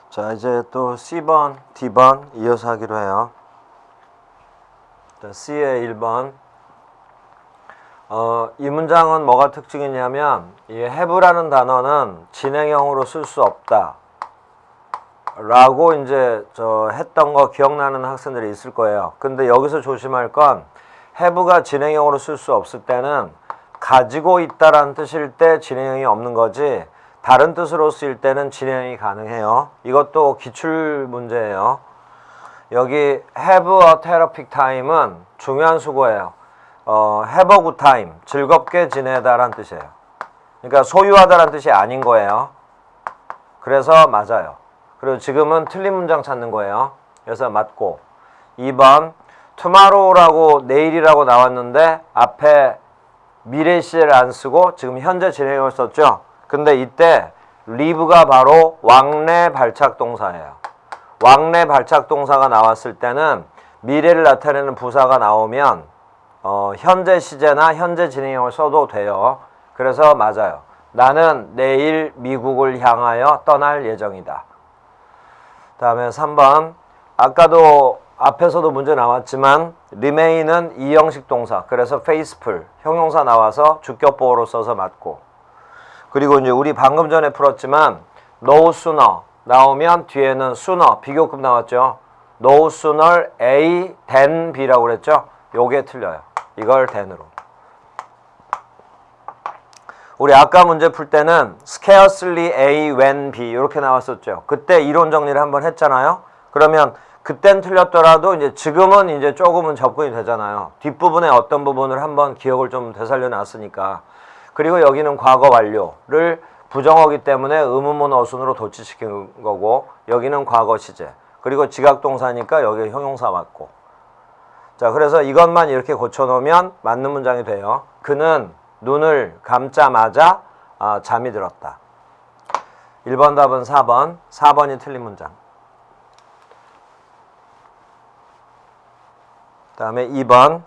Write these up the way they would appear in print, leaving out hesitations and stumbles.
자, 이제 또 C번, D번 이어서 하기로 해요. 자, C의 1번. 이 문장은 뭐가 특징이냐면 이 have라는 단어는 진행형으로 쓸 수 없다 라고 이제 했던 거 기억나는 학생들이 있을 거예요. 근데 여기서 조심할 건 have가 진행형으로 쓸 수 없을 때는 가지고 있다라는 뜻일 때 진행형이 없는 거지, 다른 뜻으로 쓰일 때는 진행이 가능해요. 이것도 기출 문제예요. 여기 have a terrific time은 중요한 수고예요. have a good time, 즐겁게 지내다라는 뜻이에요. 그러니까 소유하다라는 뜻이 아닌 거예요. 그래서 맞아요. 그리고 지금은 틀린 문장 찾는 거예요. 그래서 맞고. 2번 tomorrow라고 내일이라고 나왔는데 앞에 미래 시제를 안 쓰고 지금 현재 진행형을 썼죠. 근데 이때 live가 바로 왕래 발착 동사예요. 왕래 발착 동사가 나왔을 때는 미래를 나타내는 부사가 나오면 현재 시제나 현재 진행형을 써도 돼요. 그래서 맞아요. 나는 내일 미국을 향하여 떠날 예정이다. 다음에 3번. 아까도 앞에서도 문제 나왔지만 remain은 이형식 동사, 그래서 faithful 형용사 나와서 주격보호로 써서 맞고. 그리고 이제 우리 방금 전에 풀었지만 no sooner 나오면 뒤에는 sooner 비교급 나왔죠. no sooner A than B라고 그랬죠. 요게 틀려요. 이걸 than으로. 우리 아까 문제 풀 때는 scarcely A when B 이렇게 나왔었죠. 그때 이론 정리를 한번 했잖아요. 그러면 그땐 틀렸더라도 이제 지금은 이제 조금은 접근이 되잖아요. 뒷부분에 어떤 부분을 한번 기억을 좀 되살려 놨으니까. 그리고 여기는 과거 완료를 부정어기 때문에 의문문 어순으로 도치시킨 거고, 여기는 과거 시제. 그리고 지각동사니까 여기 형용사 맞고. 자, 그래서 이것만 이렇게 고쳐놓으면 맞는 문장이 돼요. 그는 눈을 감자마자 잠이 들었다. 1번 답은 4번. 4번이 틀린 문장. 다음에 2번.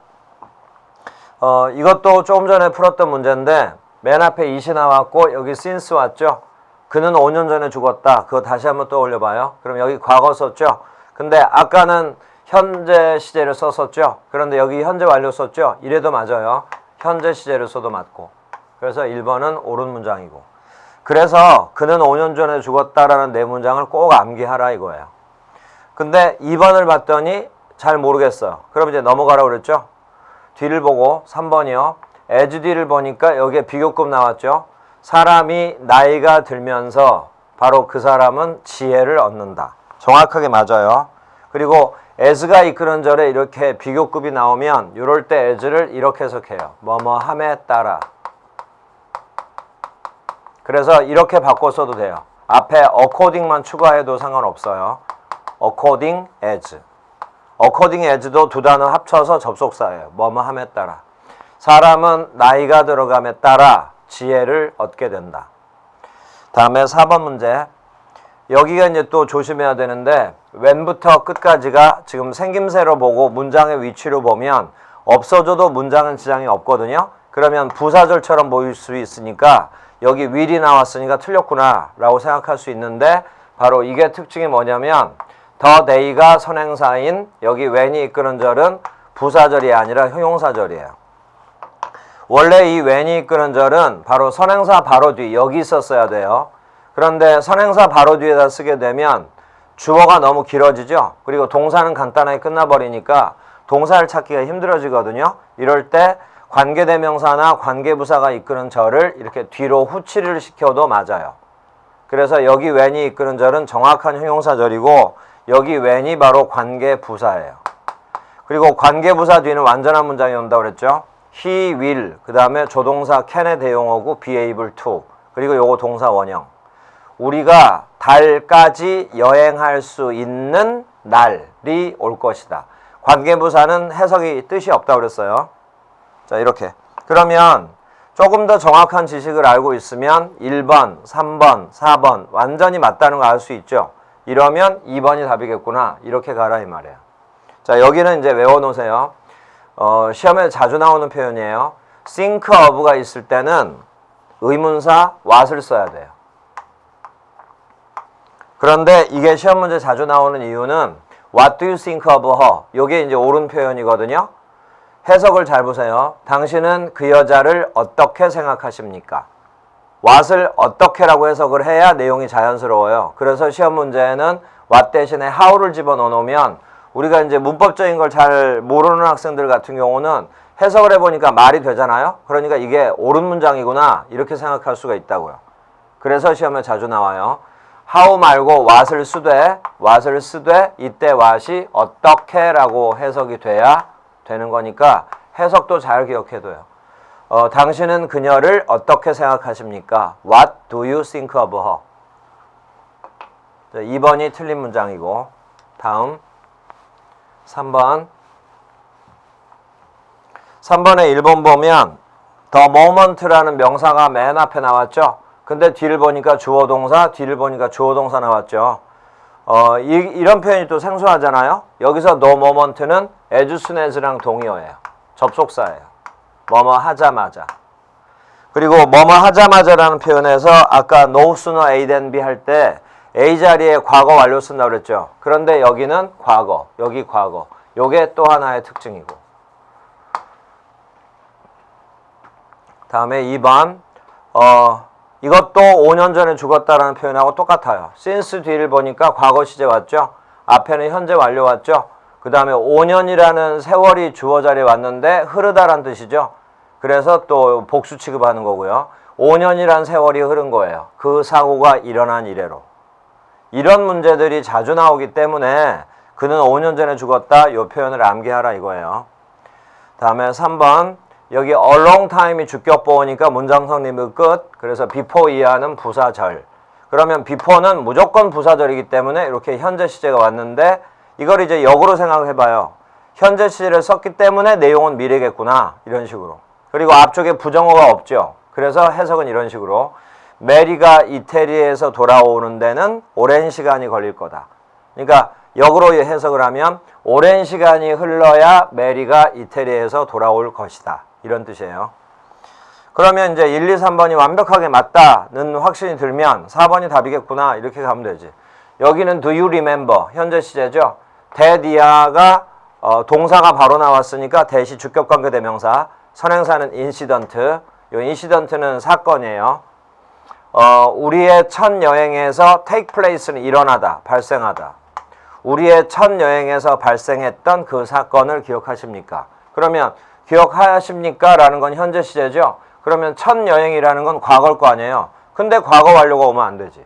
이것도 조금 전에 풀었던 문제인데 맨 앞에 it이 나왔고 여기 since 왔죠. 그는 5년 전에 죽었다. 그거 다시 한번 떠올려 봐요. 그럼 여기 과거 썼죠. 근데 아까는 현재 시제를 썼었죠. 그런데 여기 현재 완료 썼죠. 이래도 맞아요. 현재 시제를 써도 맞고. 그래서 1번은 옳은 문장이고. 그래서 그는 5년 전에 죽었다라는 네 문장을 꼭 암기하라 이거예요. 근데 2번을 봤더니 잘 모르겠어요. 그럼 이제 넘어가라고 그랬죠. 뒤를 보고 3번이요. as 뒤를 보니까 여기에 비교급 나왔죠. 사람이 나이가 들면서 바로 그 사람은 지혜를 얻는다. 정확하게 맞아요. 그리고 as가 이끄는 절에 이렇게 비교급이 나오면 이럴 때 as를 이렇게 해석해요. 뭐뭐함에 따라. 그래서 이렇게 바꿔 써도 돼요. 앞에 according만 추가해도 상관없어요. according as. according as도 두 단어 합쳐서 접속사예요. 뭐뭐함에 따라. 사람은 나이가 들어감에 따라 지혜를 얻게 된다. 다음에 4번 문제. 여기가 이제 또 조심해야 되는데 when부터 끝까지가 지금 생김새로 보고 문장의 위치로 보면 없어져도 문장은 지장이 없거든요. 그러면 부사절처럼 보일 수 있으니까 여기 will이 나왔으니까 틀렸구나 라고 생각할 수 있는데, 바로 이게 특징이 뭐냐면 the day가 선행사인 여기 when이 이끄는 절은 부사절이 아니라 형용사절이에요. 원래 이 when이 이끄는 절은 바로 선행사 바로 뒤 여기 있었어야 돼요. 그런데 선행사 바로 뒤에다 쓰게 되면 주어가 너무 길어지죠. 그리고 동사는 간단하게 끝나버리니까 동사를 찾기가 힘들어지거든요. 이럴 때 관계대명사나 관계부사가 이끄는 절을 이렇게 뒤로 후치를 시켜도 맞아요. 그래서 여기 when이 이끄는 절은 정확한 형용사절이고 여기 when이 바로 관계부사예요. 그리고 관계부사 뒤는 완전한 문장이 온다고 그랬죠. he will, 그 다음에 조동사 can의 대용어고 be able to, 그리고 요거 동사 원형. 우리가 달까지 여행할 수 있는 날이 올 것이다. 관계부사는 해석이 뜻이 없다고 그랬어요. 자, 이렇게. 그러면 조금 더 정확한 지식을 알고 있으면 1번, 3번, 4번 완전히 맞다는 거 알 수 있죠. 이러면 2번이 답이겠구나. 이렇게 가라 이 말이에요. 자, 여기는 이제 외워놓으세요. 시험에 자주 나오는 표현이에요. think of가 있을 때는 의문사 what을 써야 돼요. 그런데 이게 시험 문제 자주 나오는 이유는 What do you think of her? 요게 이제 옳은 표현이거든요. 해석을 잘 보세요. 당신은 그 여자를 어떻게 생각하십니까? what을 어떻게라고 해석을 해야 내용이 자연스러워요. 그래서 시험 문제에는 what 대신에 how를 집어넣어 놓으면 우리가 이제 문법적인 걸 잘 모르는 학생들 같은 경우는 해석을 해보니까 말이 되잖아요. 그러니까 이게 옳은 문장이구나 이렇게 생각할 수가 있다고요. 그래서 시험에 자주 나와요. how 말고 what을 쓰되 이때 what이 어떻게라고 해석이 돼야 되는 거니까 해석도 잘 기억해둬요. 당신은 그녀를 어떻게 생각하십니까? What do you think of her? 자, 2번이 틀린 문장이고 다음 3번 3번에 1번 보면 the moment라는 명사가 맨 앞에 나왔죠. 근데 뒤를 보니까 주어 동사, 뒤를 보니까 주어 동사 나왔죠. 이런 표현이 또 생소하잖아요. 여기서 the moment는 as soon as랑 동의어예요. 접속사예요. 뭐뭐 하자마자. 그리고 뭐뭐 하자마자라는 표현에서 아까 no sooner A than B 할 때 A 자리에 과거 완료 쓴다고 그랬죠. 그런데 여기는 과거, 여기 과거. 요게 또 하나의 특징이고. 다음에 2번 이것도 5년 전에 죽었다라는 표현하고 똑같아요. since 뒤를 보니까 과거 시제 왔죠. 앞에는 현재 완료 왔죠. 그 다음에 5년이라는 세월이 주어 자리에 왔는데 흐르다란 뜻이죠. 그래서 또 복수 취급하는 거고요. 5년이란 세월이 흐른 거예요. 그 사고가 일어난 이래로. 이런 문제들이 자주 나오기 때문에 그는 5년 전에 죽었다. 이 표현을 암기하라 이거예요. 다음에 3번 여기 a long time이 주격보어니까 문장 성립의 끝. 그래서 before 이하는 부사절. 그러면 before는 무조건 부사절이기 때문에 이렇게 현재 시제가 왔는데 이걸 이제 역으로 생각해봐요. 현재 시제를 썼기 때문에 내용은 미래겠구나. 이런 식으로. 그리고 앞쪽에 부정어가 없죠. 그래서 해석은 이런 식으로 메리가 이태리에서 돌아오는 데는 오랜 시간이 걸릴 거다. 그러니까 역으로 해석을 하면 오랜 시간이 흘러야 메리가 이태리에서 돌아올 것이다. 이런 뜻이에요. 그러면 이제 1, 2, 3번이 완벽하게 맞다는 확신이 들면 4번이 답이겠구나. 이렇게 가면 되지. 여기는 do you remember? 현재 시제죠. that이야가 동사가 바로 나왔으니까 that이 주격관계 대명사. 선행사는 incident. 요 incident는 사건이에요. 우리의 첫 여행에서 take place는 일어나다, 발생하다. 우리의 첫 여행에서 발생했던 그 사건을 기억하십니까? 그러면 기억하십니까? 라는 건 현재 시제죠. 그러면 첫 여행이라는 건 과거일 거 아니에요. 근데 과거 완료가 오면 안 되지.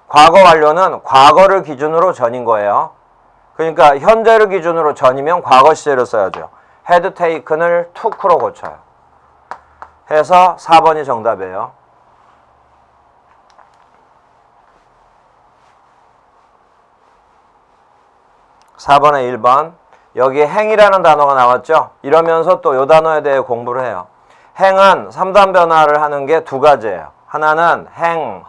과거 완료는 과거를 기준으로 전인 거예요. 그러니까 현재를 기준으로 전이면 과거 시제를 써야죠. had taken을 took로 고쳐요. 해서 4번이 정답이에요. 4번에 1번 여기 행이라는 단어가 나왔죠. 이러면서 또 이 단어에 대해 공부를 해요. 행은 3단 변화를 하는 게 두 가지예요. 하나는 행,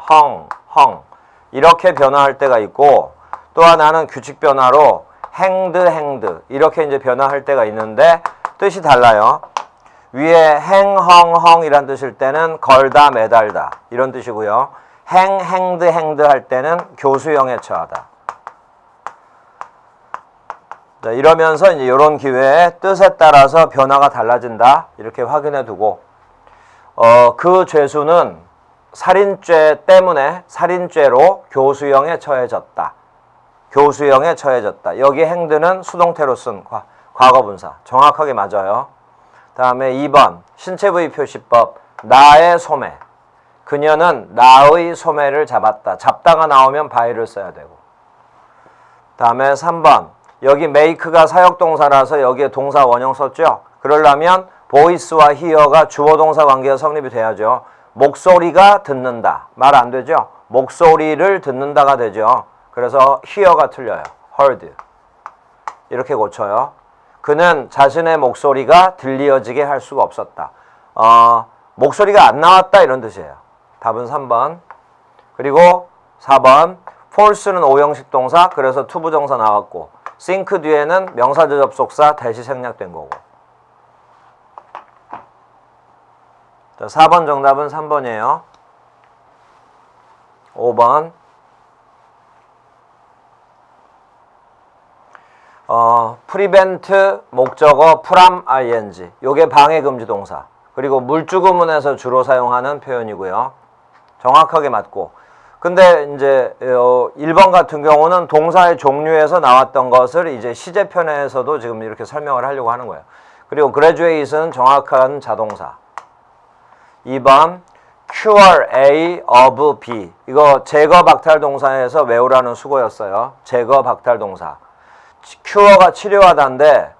헝 이렇게 변화할 때가 있고 또 하나는 규칙 변화로 행드 이렇게 이제 변화할 때가 있는데 뜻이 달라요. 위에 행, 헝이란 뜻일 때는 걸다, 매달다 이런 뜻이고요. 행드 할 때는 교수형에 처하다. 자, 이러면서 이제 이런 기회에 뜻에 따라서 변화가 달라진다. 이렇게 확인해 두고, 그 죄수는 살인죄 때문에 살인죄로 교수형에 처해졌다. 교수형에 처해졌다. 여기 행드는 수동태로 쓴 과거분사. 정확하게 맞아요. 다음에 2번 신체 부위 표시법. 나의 소매. 그녀는 나의 소매를 잡았다. 잡다가 나오면 바이를 써야 되고. 다음에 3번 여기 make가 사역동사라서 여기에 동사 원형 썼죠. 그러려면 voice와 hear가 주어동사 관계가 성립이 돼야죠. 목소리가 듣는다. 말 안 되죠. 목소리를 듣는다가 되죠. 그래서 hear가 틀려요. heard. 이렇게 고쳐요. 그는 자신의 목소리가 들리어지게 할 수가 없었다. 목소리가 안 나왔다 이런 뜻이에요. 답은 3번. 그리고 4번 false는 오형식 동사. 그래서 투부정사 나왔고 think 뒤에는 명사절 접속사 대시 생략된 거고. 자, 4번 정답은 3번이에요. 5번 prevent 목적어 from ing. 요게 방해 금지 동사. 그리고 물주구문에서 주로 사용하는 표현이고요. 정확하게 맞고. 근데 이제 1번 같은 경우는 동사의 종류에서 나왔던 것을 이제 시제편에서도 지금 이렇게 설명을 하려고 하는 거예요. 그리고 graduate은 정확한 자동사. 2번 cure A of B. 이거 제거 박탈 동사에서 외우라는 수고였어요. 제거 박탈 동사. cure가 치료하다인데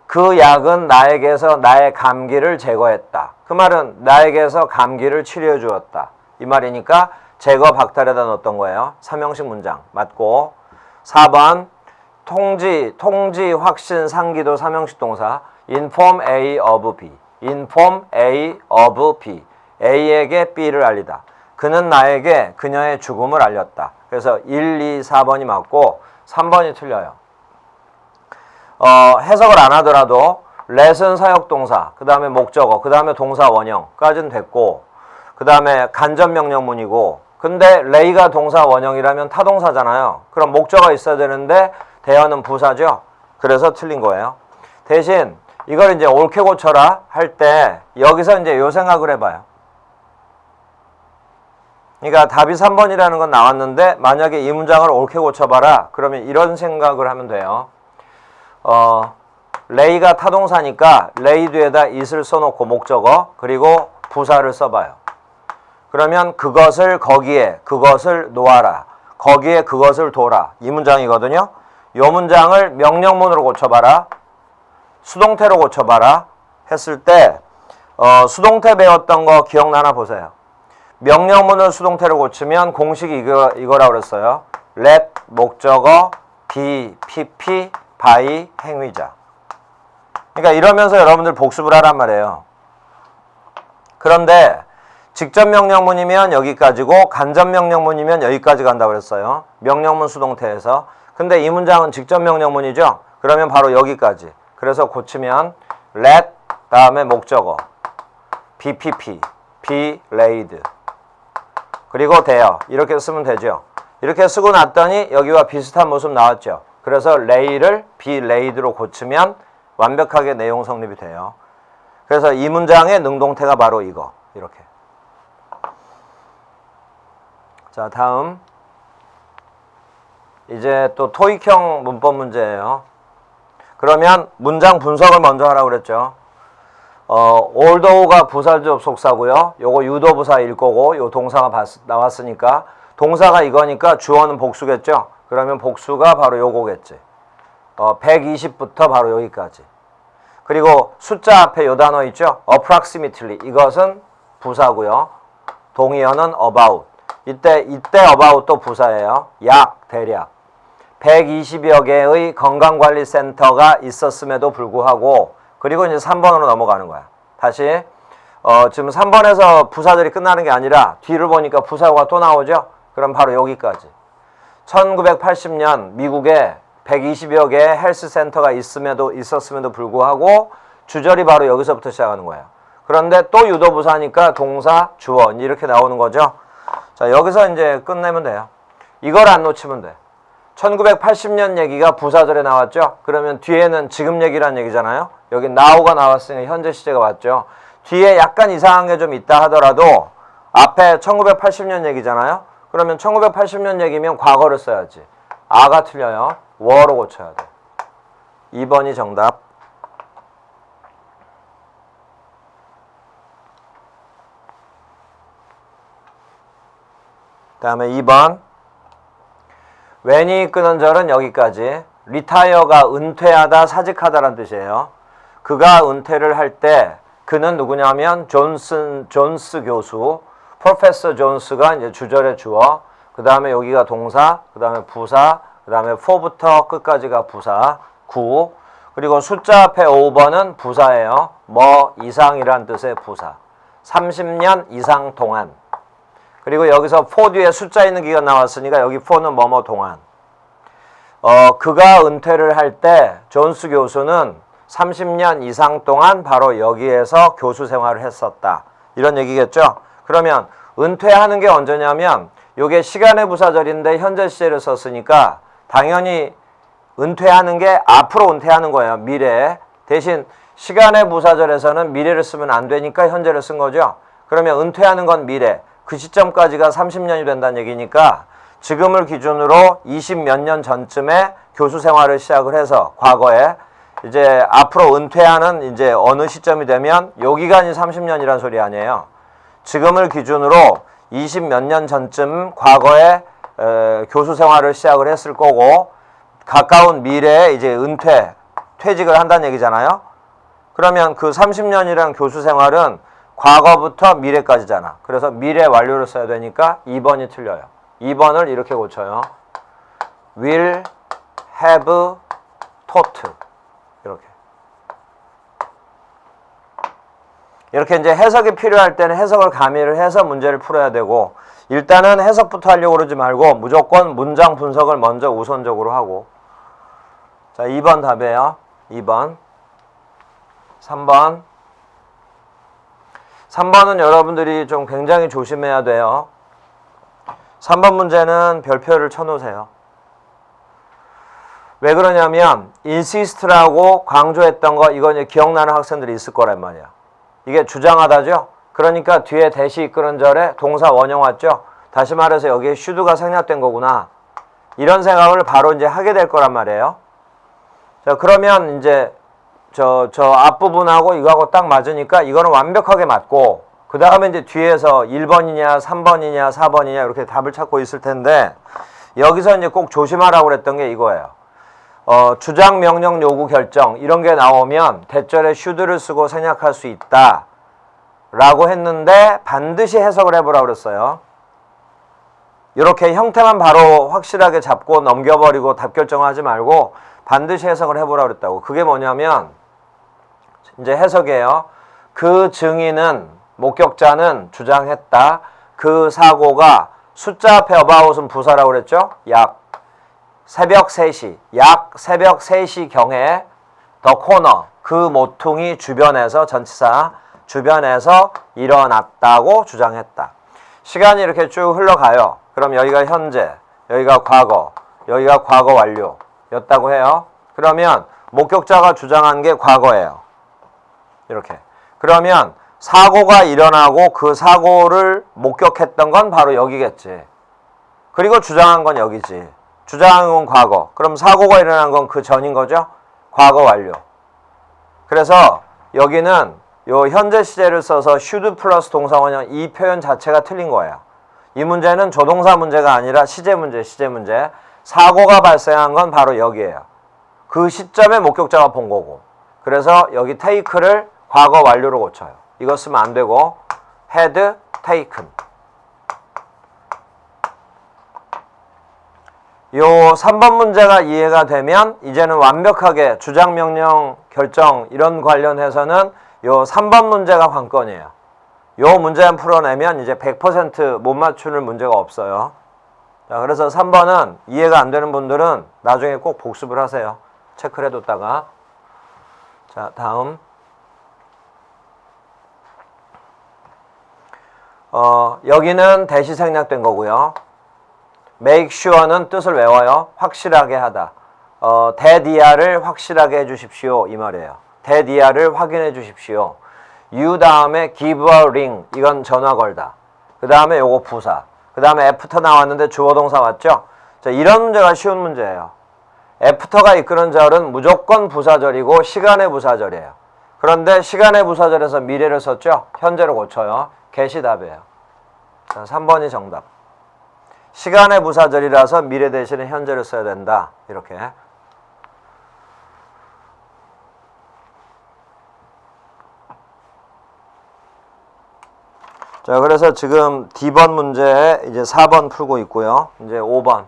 그 약은 나에게서 나의 감기를 제거했다. 그 말은 나에게서 감기를 치료해 주었다. 이 말이니까 제거 박탈에다 넣었던 거예요. 삼형식 문장 맞고. 4번 통지 확신 상기도 삼형식 동사 inform A of B. inform A of B. A에게 B를 알리다. 그는 나에게 그녀의 죽음을 알렸다. 그래서 1, 2, 4번이 맞고 3번이 틀려요. 해석을 안 하더라도 let은 사역동사, 그 다음에 목적어, 그 다음에 동사 원형까지는 됐고, 그 다음에 간접명령문이고, 근데 lay가 동사 원형이라면 타동사잖아요. 그럼 목적어가 있어야 되는데 대어는 부사죠. 그래서 틀린 거예요. 대신 이걸 이제 옳게 고쳐라 할 때 여기서 이제 요 생각을 해봐요. 그러니까 답이 3번이라는 건 나왔는데 만약에 이 문장을 옳게 고쳐봐라 그러면 이런 생각을 하면 돼요. lay가 타동사니까 lay 뒤에다 it을 써놓고 목적어 그리고 부사를 써봐요. 그러면 그것을 거기에 그것을 놓아라. 거기에 그것을 둬라. 이 문장이거든요. 이 문장을 명령문으로 고쳐봐라. 수동태로 고쳐봐라 했을 때 수동태 배웠던 거 기억나나 보세요. 명령문을 수동태로 고치면 공식이 이거라고 그랬어요. let 목적어 be pp by 행위자. 그러니까 이러면서 여러분들 복습을 하란 말이에요. 그런데 직접 명령문이면 여기까지고 간접 명령문이면 여기까지 간다고 그랬어요. 명령문 수동태에서. 근데 이 문장은 직접 명령문이죠. 그러면 바로 여기까지. 그래서 고치면 let 다음에 목적어 bpp be laid 그리고 돼요. 이렇게 쓰면 되죠. 이렇게 쓰고 났더니 여기와 비슷한 모습 나왔죠. 그래서 lay를 be laid로 고치면 완벽하게 내용 성립이 돼요. 그래서 이 문장의 능동태가 바로 이거. 이렇게. 자, 다음. 이제 또 토익형 문법 문제예요. 그러면 문장 분석을 먼저 하라고 그랬죠. although가 부사 접속사고요. 요거 유도부사일 거고 요 동사가 나왔으니까 동사가 이거니까 주어는 복수겠죠. 그러면 복수가 바로 요거겠지. 120부터 바로 여기까지. 그리고 숫자 앞에 요 단어 있죠. approximately 이것은 부사고요. 동의어는 about. 이때 about도 부사예요. 약, 대략. 120여 개의 건강관리센터가 있었음에도 불구하고 그리고 이제 3번으로 넘어가는 거야. 다시 지금 3번에서 부사들이 끝나는 게 아니라 뒤를 보니까 부사가 또 나오죠. 그럼 바로 여기까지. 1980년 미국에 120여 개의 헬스센터가 있었음에도 불구하고 주절이 바로 여기서부터 시작하는 거예요. 그런데 또 유도부사니까 동사, 주어 이렇게 나오는 거죠. 자, 여기서 이제 끝내면 돼요. 이걸 안 놓치면 돼. 1980년 얘기가 부사절에 나왔죠. 그러면 뒤에는 지금 얘기란 얘기잖아요. 여기 now가 나왔으니 현재 시제가 왔죠. 뒤에 약간 이상한 게 좀 있다 하더라도 앞에 1980년 얘기잖아요. 그러면 1980년 얘기면 과거를 써야지. 아가 틀려요. were로 고쳐야 돼. 2번이 정답. 다음에 2번. when이 끄는 절은 여기까지. retire가 은퇴하다, 사직하다라는 뜻이에요. 그가 은퇴를 할 때 그는 누구냐면 존스 교수, 프로페서 존스가 이제 주절의 주어, 그 다음에 여기가 동사, 그 다음에 부사, 그 다음에 for부터 끝까지가 부사, 9, 그리고 숫자 앞에 5번은 부사예요. 뭐 이상이란 뜻의 부사. 30년 이상 동안. 그리고 여기서 for 뒤에 숫자 있는 기가 나왔으니까 여기 for는 뭐뭐 동안. 그가 은퇴를 할 때 존스 교수는 30년 이상 동안 바로 여기에서 교수 생활을 했었다. 이런 얘기겠죠? 그러면 은퇴하는 게 언제냐면 이게 시간의 부사절인데 현재 시제를 썼으니까 당연히 은퇴하는 게 앞으로 은퇴하는 거예요. 미래에. 대신 시간의 부사절에서는 미래를 쓰면 안 되니까 현재를 쓴 거죠. 그러면 은퇴하는 건 미래. 그 시점까지가 30년이 된다는 얘기니까 지금을 기준으로 20 몇 년 전쯤에 교수 생활을 시작을 해서 과거에 이제 앞으로 은퇴하는 이제 어느 시점이 되면 요 기간이 30년이란 소리 아니에요. 지금을 기준으로 20 몇 년 전쯤 과거에 교수 생활을 시작을 했을 거고 가까운 미래에 이제 퇴직을 한다는 얘기잖아요. 그러면 그 30년이란 교수 생활은 과거부터 미래까지잖아. 그래서 미래 완료를 써야 되니까 2번이 틀려요. 2번을 이렇게 고쳐요. will have taught. 이렇게 이제 해석이 필요할 때는 해석을 가미를 해서 문제를 풀어야 되고 일단은 해석부터 하려고 그러지 말고 무조건 문장 분석을 먼저 우선적으로 하고 자 2번 답이에요. 2번 3번은 여러분들이 좀 굉장히 조심해야 돼요. 3번 문제는 별표를 쳐놓으세요. 왜 그러냐면 insist라고 강조했던 거 이거 이제 기억나는 학생들이 있을 거란 말이야. 이게 주장하다죠. 그러니까 뒤에 대시 이끄는 절에 동사 원형 왔죠. 다시 말해서 여기에 should가 생략된 거구나. 이런 생각을 바로 이제 하게 될 거란 말이에요. 자, 그러면 이제 저 앞부분하고 이거하고 딱 맞으니까 이거는 완벽하게 맞고 그 다음에 이제 뒤에서 1번이냐 3번이냐 4번이냐 이렇게 답을 찾고 있을 텐데 여기서 이제 꼭 조심하라고 그랬던 게 이거예요. 주장, 명령, 요구, 결정 이런 게 나오면 대절에 should를 쓰고 생략할 수 있다 라고 했는데 반드시 해석을 해보라고 그랬어요. 이렇게 형태만 바로 확실하게 잡고 넘겨버리고 답 결정하지 말고 반드시 해석을 해보라고 그랬다고. 그게 뭐냐면 이제 해석이에요. 그 증인은 목격자는 주장했다. 그 사고가 숫자 앞에 about은 부사라고 그랬죠. 약 새벽 3시경에 더 코너 그 모퉁이 주변에서 전치사 주변에서 일어났다고 주장했다. 시간이 이렇게 쭉 흘러가요. 그럼 여기가 현재, 여기가 과거, 여기가 과거 완료였다고 해요. 그러면 목격자가 주장한 게 과거예요. 이렇게. 그러면 사고가 일어나고 그 사고를 목격했던 건 바로 여기겠지. 그리고 주장한 건 여기지. 주장한 건 과거. 그럼 사고가 일어난 건 그 전인 거죠? 과거 완료. 그래서 여기는 요 현재 시제를 써서 should 플러스 동사 원형 이 표현 자체가 틀린 거예요. 이 문제는 조동사 문제가 아니라 시제 문제. 사고가 발생한 건 바로 여기예요. 그 시점에 목격자가 본 거고. 그래서 여기 take를 과거 완료로 고쳐요. 이거 쓰면 안 되고 had taken. 요 3번 문제가 이해가 되면 이제는 완벽하게 주장, 명령, 결정 이런 관련해서는 요 3번 문제가 관건이에요. 요 문제만 풀어내면 이제 100% 못 맞추는 문제가 없어요. 자, 그래서 3번은 이해가 안 되는 분들은 나중에 꼭 복습을 하세요. 체크를 해뒀다가. 자, 다음. 여기는 대시 생략된 거고요. make sure는 뜻을 외워요. 확실하게 하다. 대디아를 확실하게 해주십시오. 이 말이에요. 대디아를 확인해 주십시오. you 다음에 give a ring. 이건 전화 걸다. 그 다음에 요거 부사. 그 다음에 after 나왔는데 주어 동사 맞죠? 자, 이런 문제가 쉬운 문제예요. after가 이끄는 절은 무조건 부사절이고 시간의 부사절이에요. 그런데 시간의 부사절에서 미래를 썼죠? 현재로 고쳐요. get이 답이에요. 자, 3번이 정답. 시간의 부사절이라서 미래 대신에 현재를 써야 된다. 이렇게. 자, 그래서 지금 D번 문제 이제 4번 풀고 있고요. 이제 5번.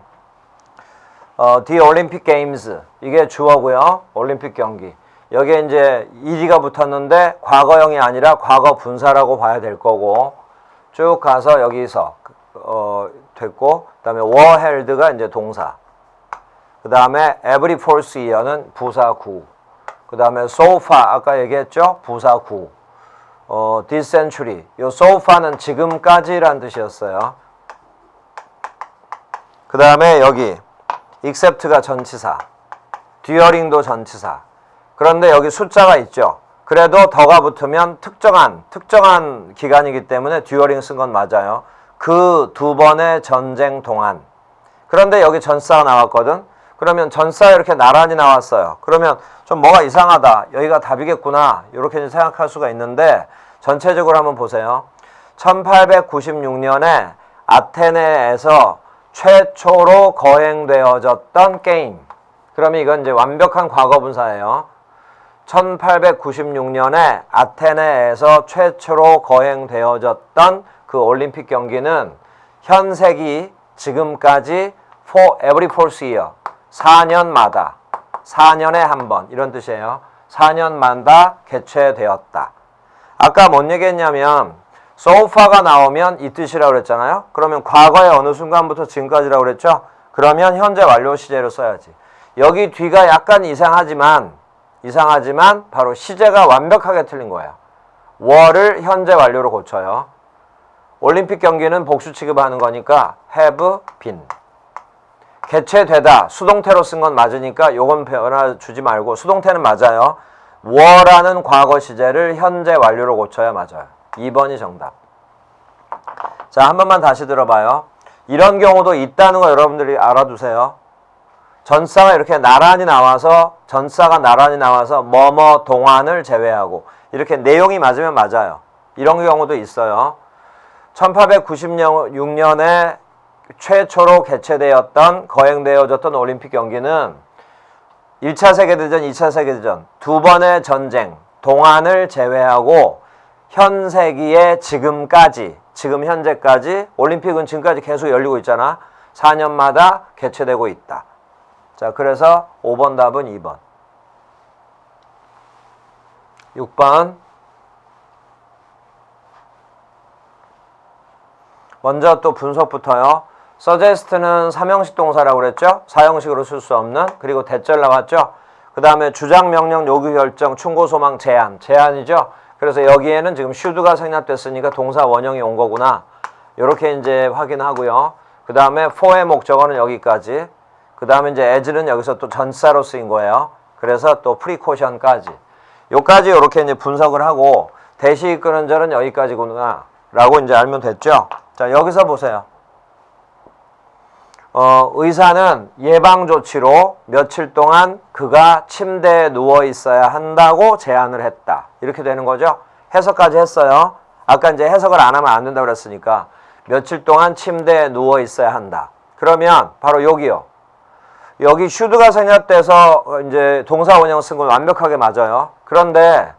The Olympic Games. 이게 주어고요. 올림픽 경기. 여기에 이제 ed가 붙었는데 과거형이 아니라 과거 분사라고 봐야 될 거고 쭉 가서 여기서 됐고 그다음에 were held가 이제 동사. 그다음에 every fourth year는 부사 구. 그다음에 so far 아까 얘기했죠? 부사 구. this century. 요 so far는 지금까지란 뜻이었어요. 그다음에 여기 except가 전치사. 듀어링도 전치사. 그런데 여기 숫자가 있죠. 그래도 더가 붙으면 특정한 기간이기 때문에 듀어링 쓴 건 맞아요. 그 두 번의 전쟁 동안. 그런데 여기 전치사가 나왔거든. 그러면 전치사가 이렇게 나란히 나왔어요. 그러면 좀 뭐가 이상하다. 여기가 답이겠구나. 이렇게 생각할 수가 있는데 전체적으로 한번 보세요. 1896년에 아테네에서 최초로 거행되어졌던 게임. 그러면 이건 이제 완벽한 과거 분사예요. 1896년에 아테네에서 최초로 거행되어졌던 그 올림픽 경기는 현 세기 지금까지 for every fourth year 4년마다 4년에 한 번 이런 뜻이에요. 4년마다 개최되었다. 아까 뭔 얘기했냐면 so far가 나오면 이 뜻이라고 그랬잖아요. 그러면 과거의 어느 순간부터 지금까지라고 그랬죠. 그러면 현재 완료 시제로 써야지. 여기 뒤가 약간 이상하지만 바로 시제가 완벽하게 틀린 거예요. were를 현재 완료로 고쳐요. 올림픽 경기는 복수 취급하는 거니까 have been. 개최되다 수동태로 쓴 건 맞으니까 요건 변화 주지 말고 수동태는 맞아요. were라는 과거 시제를 현재 완료로 고쳐야 맞아요. 2번이 정답. 자, 한 번만 다시 들어봐요. 이런 경우도 있다는 거 여러분들이 알아두세요. 전치사가 이렇게 나란히 나와서 뭐뭐 동안을 제외하고 이렇게 내용이 맞으면 맞아요. 이런 경우도 있어요. 1896년에 최초로 개최되었던 거행되어졌던 올림픽 경기는 1차 세계대전, 2차 세계대전 두 번의 전쟁 동안을 제외하고 현 세기의 지금까지 지금 현재까지 올림픽은 지금까지 계속 열리고 있잖아. 4년마다 개최되고 있다. 자, 그래서 5번 답은 2번. 6번. 먼저 또 분석부터요. suggest는 3형식 동사라고 그랬죠. 4형식으로 쓸 수 없는. 그리고 대절 나왔죠. 그 다음에 주장, 명령, 요구, 결정, 충고, 소망, 제안이죠. 그래서 여기에는 지금 should가 생략됐으니까 동사 원형이 온 거구나. 이렇게 이제 확인하고요. 그 다음에 for의 목적어는 여기까지. 그 다음에 이제 as는 여기서 또 전치사로 쓰인 거예요. 그래서 또 precaution까지. 요까지 이렇게 이제 분석을 하고 대시 이끄는 절은 여기까지구나. 라고 이제 알면 됐죠. 자, 여기서 보세요. 의사는 예방조치로 며칠 동안 그가 침대에 누워 있어야 한다고 제안을 했다. 이렇게 되는 거죠. 해석까지 했어요. 아까 이제 해석을 안 하면 안 된다고 그랬으니까 며칠 동안 침대에 누워 있어야 한다. 그러면 바로 여기요. 여기 should가 생략돼서 이제 동사 원형 쓴 건 완벽하게 맞아요. 그런데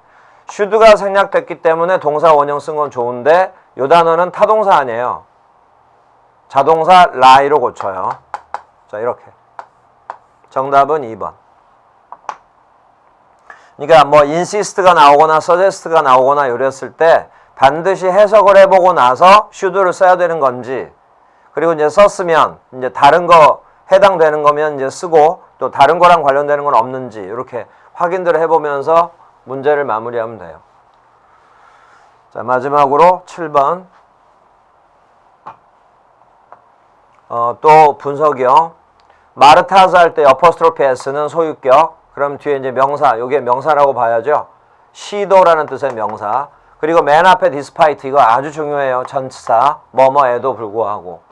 should가 생략됐기 때문에 동사 원형 쓴 건 좋은데 요 단어는 타동사 아니에요. 자동사 lie로 고쳐요. 자, 이렇게. 정답은 2번. 그러니까 뭐 insist가 나오거나 suggest가 나오거나 이랬을 때 반드시 해석을 해보고 나서 should를 써야 되는 건지, 그리고 이제 썼으면 이제 다른 거 해당되는 거면 이제 쓰고 또 다른 거랑 관련되는 건 없는지 이렇게 확인들을 해보면서 문제를 마무리하면 돼요. 자, 마지막으로 7번. 또 분석이요. 마르타즈 할 때 어퍼스트로피 S는 소유격. 그럼 뒤에 이제 명사, 요게 명사라고 봐야죠. 시도라는 뜻의 명사. 그리고 맨 앞에 despite, 이거 아주 중요해요. 전치사, 뭐뭐에도 불구하고.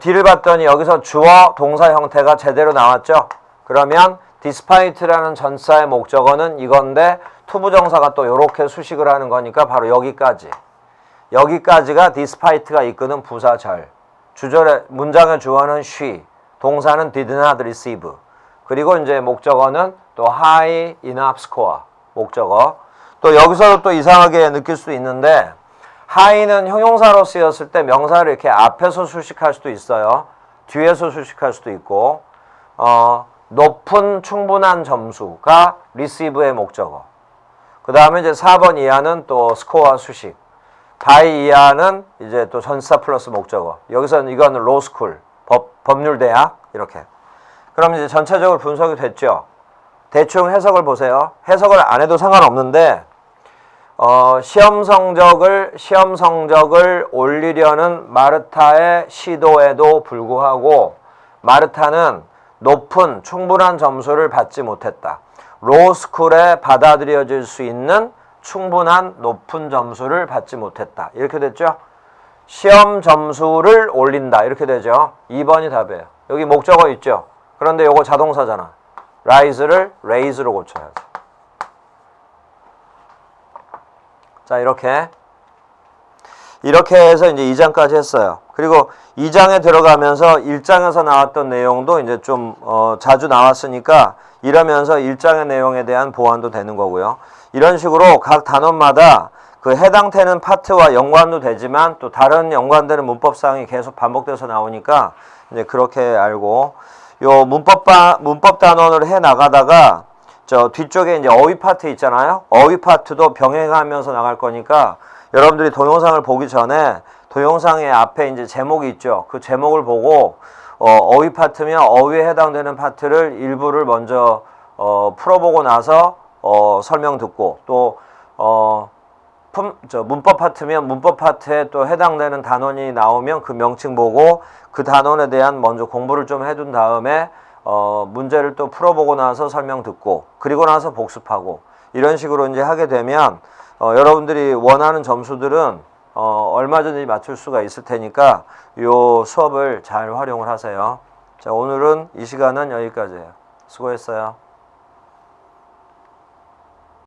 뒤를 봤더니 여기서 주어, 동사 형태가 제대로 나왔죠. 그러면 despite라는 전치사의 목적어는 이건데 투부정사가 또 이렇게 수식을 하는 거니까 바로 여기까지. 여기까지가 despite가 이끄는 부사절. 주절의 문장의 주어는 she, 동사는 did not receive. 그리고 이제 목적어는 또 high enough score, 목적어. 또 여기서도 또 이상하게 느낄 수도 있는데 high는 형용사로 쓰였을 때 명사를 이렇게 앞에서 수식할 수도 있어요. 뒤에서 수식할 수도 있고, 높은 충분한 점수가 receive의 목적어. 그 다음에 이제 4번 이하는 또 score 수식. by 이하는 이제 또 전치사 플러스 목적어. 여기서는 이거는 law school, 법률대학 이렇게. 그럼 이제 전체적으로 분석이 됐죠. 대충 해석을 보세요. 해석을 안 해도 상관없는데 시험 성적을 올리려는 마르타의 시도에도 불구하고 마르타는 높은 충분한 점수를 받지 못했다. 로스쿨에 받아들여질 수 있는 충분한 높은 점수를 받지 못했다. 이렇게 됐죠? 시험 점수를 올린다. 이렇게 되죠? 2번이 답이에요. 여기 목적어 있죠? 그런데 요거 자동사잖아. rise를 raise로 고쳐야지. 자, 이렇게 해서 이제 2장까지 했어요. 그리고 2장에 들어가면서 1장에서 나왔던 내용도 이제 좀 자주 나왔으니까 이러면서 1장의 내용에 대한 보완도 되는 거고요. 이런 식으로 각 단원마다 그 해당되는 파트와 연관도 되지만 또 다른 연관되는 문법사항이 계속 반복돼서 나오니까 이제 그렇게 알고, 요 문법 단원을 해 나가다가 저 뒤쪽에 이제 어휘 파트 있잖아요. 어휘 파트도 병행하면서 나갈 거니까 여러분들이 동영상을 보기 전에 동영상의 앞에 이제 제목이 있죠. 그 제목을 보고 어휘 파트면 어휘에 해당되는 파트를 일부를 먼저 풀어보고 나서 설명 듣고, 또 문법 파트면 문법 파트에 또 해당되는 단원이 나오면 그 명칭 보고 그 단원에 대한 먼저 공부를 좀 해둔 다음에 문제를 또 풀어보고 나서 설명 듣고, 그리고 나서 복습하고, 이런 식으로 이제 하게 되면 여러분들이 원하는 점수들은 얼마든지 맞출 수가 있을 테니까 요 수업을 잘 활용을 하세요. 자, 오늘은 이 시간은 여기까지예요. 수고했어요.